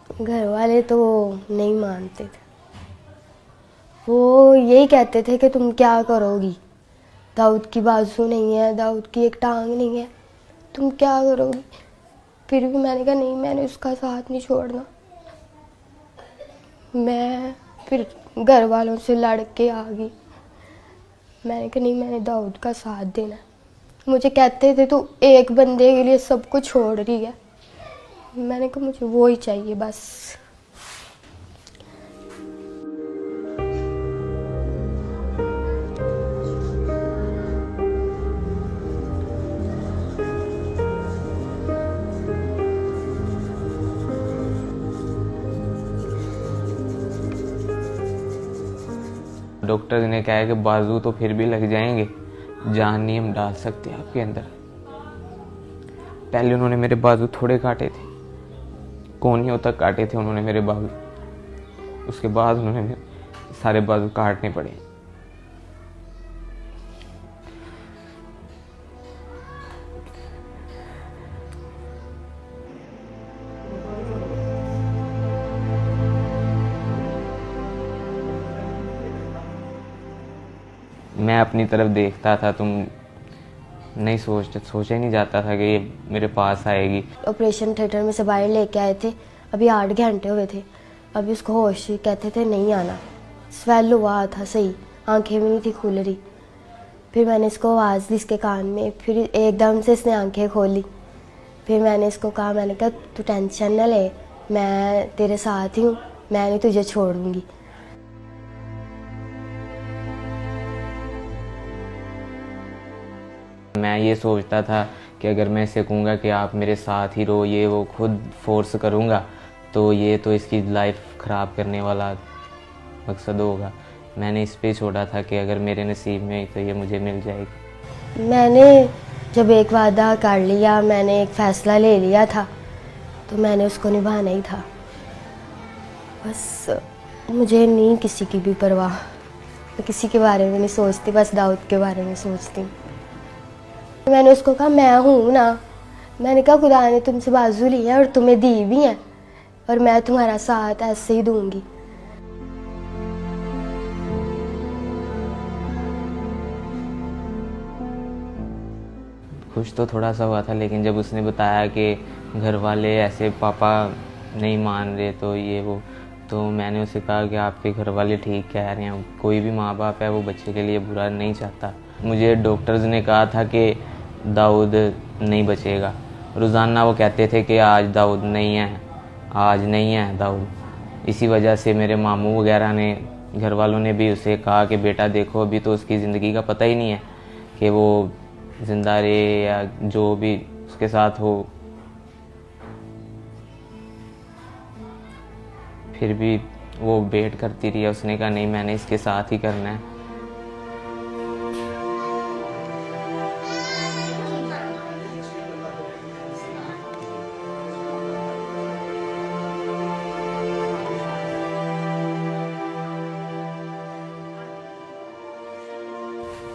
घर वाले तो नहीं मानते थे। वो यही कहते थे कि तुम क्या करोगी, दाऊद की बाजू नहीं है, दाऊद की एक टांग नहीं है, तुम क्या करोगी। फिर भी मैंने कहा नहीं, मैंने उसका साथ नहीं छोड़ना। मैं फिर घर वालों से लड़ के आ गई। मैंने कहा नहीं, मैंने दाऊद का साथ देना है। मुझे कहते थे तू एक बंदे के लिए सब कुछ छोड़ रही है। मैंने कहा मुझे वो ही चाहिए बस। डॉक्टर ने कहा है कि बाजू तो फिर भी लग जाएंगे, जान नहीं हम डाल सकते आपके अंदर। पहले उन्होंने मेरे बाजू थोड़े काटे थे, कोहनियों तक काटे थे उन्होंने मेरे बाजू। उसके बाद उन्होंने मेरे सारे बाजू काटने पड़े। मैं अपनी तरफ देखता था, तुम नहीं सोचा ही नहीं जाता था कि ये मेरे पास आएगी। ऑपरेशन थिएटर में से बाहर लेके आए थे, अभी 8 घंटे हुए थे। अभी उसको होश, कहते थे नहीं आना। स्वेल हुआ था सही, आंखें भी नहीं थी खुल रही। फिर मैंने इसको आवाज़ दी इसके कान में, फिर एकदम से इसने आंखें खोली। फिर मैंने इसको कहा, मैंने कहा तू टेंशन न ले, मैं तेरे साथ ही हूँ, मैं नहीं तुझे छोड़ूंगी। मैं ये सोचता था कि अगर मैं इसे कहूँगा कि आप मेरे साथ ही रहो, ये वो खुद फोर्स करूँगा तो ये तो इसकी लाइफ ख़राब करने वाला मकसद होगा। मैंने इस पे छोड़ा था कि अगर मेरे नसीब में तो ये मुझे मिल जाएगी। मैंने जब एक वादा कर लिया, मैंने एक फ़ैसला ले लिया था, तो मैंने उसको निभाना ही था। बस मुझे नहीं किसी की भी परवाह, मैं किसी के बारे में नहीं सोचती, बस दाऊद के बारे में सोचती हूँ। मैंने उसको कहा मैं हूँ ना, मैंने कहा खुदा ने तुमसे बाजू ली है और तुम्हें दी भी है, और मैं तुम्हारा साथ ऐसे ही दूंगी। खुश तो थोड़ा सा हुआ था, लेकिन जब उसने बताया कि घर वाले ऐसे पापा नहीं मान रहे तो ये वो, तो मैंने उसे कहा कि आपके घर वाले ठीक कह रहे हैं, कोई भी माँ बाप है वो बच्चे के लिए बुरा नहीं चाहता। मुझे डॉक्टर्स ने कहा था कि दाऊद नहीं बचेगा। रोज़ाना वो कहते थे कि आज दाऊद नहीं है, आज नहीं है दाऊद। इसी वजह से मेरे मामू वगैरह ने, घर वालों ने भी उसे कहा कि बेटा देखो, अभी तो उसकी ज़िंदगी का पता ही नहीं है कि वो जिंदा रहे या जो भी उसके साथ हो। फिर भी वो वेट करती रही। उसने कहा नहीं, मैंने इसके साथ ही करना है।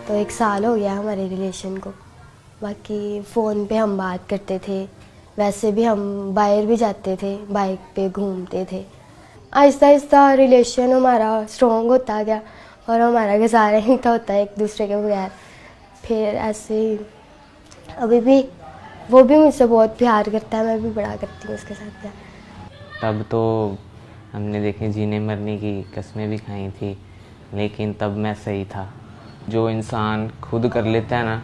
तो 1 साल हो गया हमारे रिलेशन को। बाकी फ़ोन पे हम बात करते थे, वैसे भी हम बाहर भी जाते थे, बाइक पे घूमते थे। आहिस्ता आहिस्ता रिलेशन हमारा स्ट्रॉन्ग होता गया और हमारा गुजारा ही था होता है एक दूसरे के बगैर। फिर ऐसे ही अभी भी वो भी मुझसे बहुत प्यार करता है, मैं भी बड़ा करती हूँ उसके साथ प्यार। तब तो हमने देखे जीने मरने की कस्में भी खाई थी, लेकिन तब मैं सही था। जो इंसान खुद कर लेता है ना,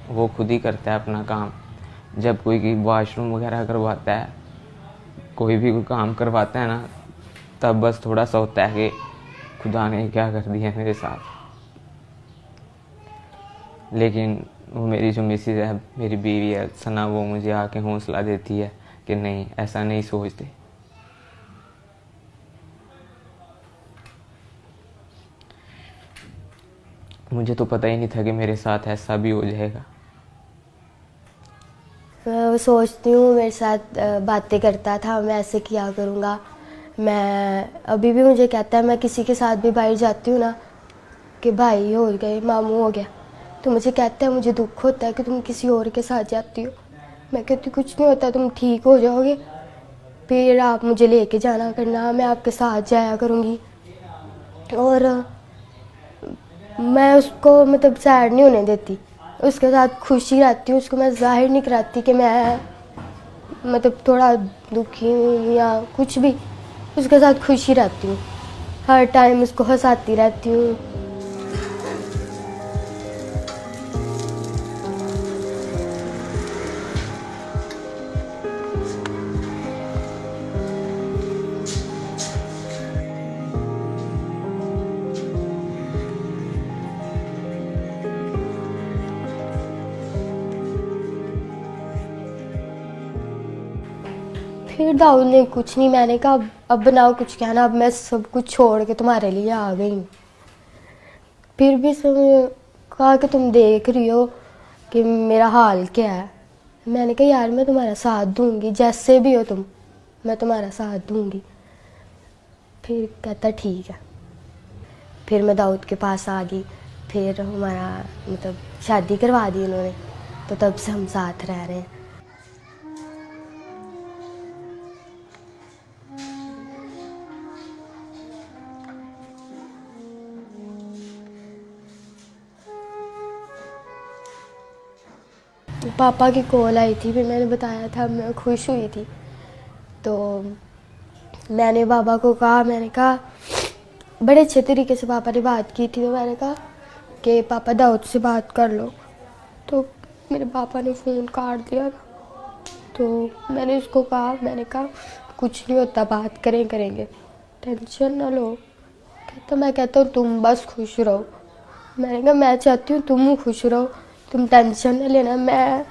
वो खुद ही करता है अपना काम। जब कोई वॉशरूम वगैरह करवाता है, कोई भी कोई काम करवाता है ना, तब बस थोड़ा सा होता है कि खुदा ने क्या कर दिया मेरे साथ। लेकिन वो मेरी जो मिसेज है, मेरी बीवी है सना, वो मुझे आके हौसला देती है कि नहीं, ऐसा नहीं सोचते। मुझे तो पता ही नहीं था कि मेरे साथ ऐसा भी हो जाएगा। मैं सोचती हूँ, मेरे साथ बातें करता था, मैं ऐसे किया करूँगा। मैं अभी भी मुझे कहता है, मैं किसी के साथ भी बाहर जाती हूँ ना कि भाई हो गए, मामू हो गया, तो मुझे कहता है मुझे दुख होता है कि तुम किसी और के साथ जाती हो। मैं कहती कुछ नहीं होता, तुम ठीक हो जाओगे। फिर आप मुझे लेके जाना करना, मैं आपके साथ जाया करूँगी। और मैं उसको मतलब सैड नहीं होने देती, उसके साथ खुशी रहती हूँ। उसको मैं जाहिर नहीं कराती कि मैं मतलब थोड़ा दुखी हूँ या कुछ भी, उसके साथ खुशी रहती हूँ, हर टाइम उसको हंसाती रहती हूँ। फिर दाऊद ने कुछ नहीं, मैंने कहा अब बनाओ कुछ कहना, अब मैं सब कुछ छोड़ के तुम्हारे लिए आ गई हूँ। फिर भी उसने कहा कि तुम देख रही हो कि मेरा हाल क्या है। मैंने कहा यार मैं तुम्हारा साथ दूंगी, जैसे भी हो तुम, मैं तुम्हारा साथ दूंगी। फिर कहता ठीक है। फिर मैं दाऊद के पास आ गई, फिर हमारा मतलब शादी करवा दी उन्होंने, तो तब से हम साथ रह रहे हैं। पापा की कॉल आई थी, फिर मैंने बताया था मैं खुश हुई थी। तो मैंने पापा को कहा, मैंने कहा बड़े अच्छे तरीके से पापा ने बात की थी, तो मैंने कहा कि पापा दाऊद से बात कर लो। तो मेरे पापा ने फ़ोन काट दिया। तो मैंने उसको कहा, मैंने कहा कुछ नहीं होता, बात करेंगे, टेंशन ना लो। कहता मैं कहता हूँ तुम बस खुश रहो। मैंने कहा मैं चाहती हूँ तुम खुश रहो, तुम टेंशन न लेना, मैं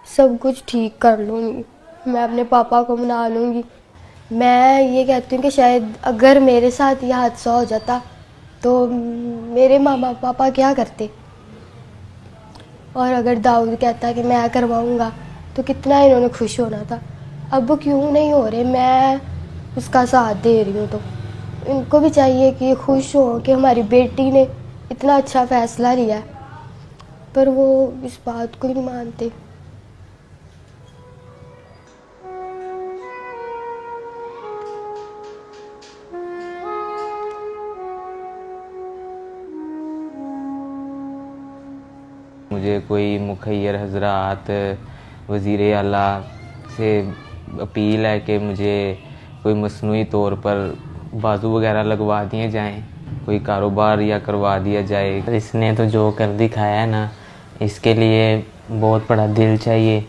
सब कुछ ठीक कर लूँगी, मैं अपने पापा को मना लूँगी। मैं ये कहती हूँ कि शायद अगर मेरे साथ यह हादसा हो जाता तो मेरे मामा पापा क्या करते, और अगर दाऊद कहता कि मैं करवाऊँगा तो कितना इन्होंने खुश होना था। अब वो क्यों नहीं हो रहे, मैं उसका साथ दे रही हूँ। तो इनको भी चाहिए कि खुश हो कि हमारी बेटी ने इतना अच्छा फ़ैसला लिया है, पर वो इस बात को ही नहीं मानते। मुझे कोई मुखैर हजरात वज़ीर आला से अपील है कि मुझे कोई मसनूई तौर पर बाजू वगैरह लगवा दिए जाएं, कोई कारोबार या करवा दिया जाए। इसने तो जो कर दिखाया है ना, इसके लिए बहुत बड़ा दिल चाहिए,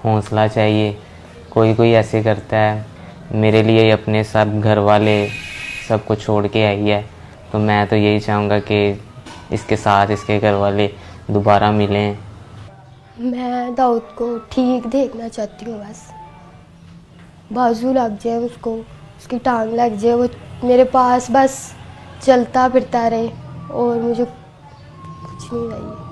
हौसला चाहिए। कोई कोई ऐसे करता है, मेरे लिए अपने सब घर वाले सब कुछ छोड़ के आई है, तो मैं तो यही चाहूँगा कि इसके साथ इसके घर वाले दोबारा मिलें। मैं दाऊद को ठीक देखना चाहती हूँ, बस बाजू लग जाए उसको, उसकी टांग लग जाए, वो मेरे पास बस चलता फिरता रहे, और मुझे कुछ नहीं चाहिए।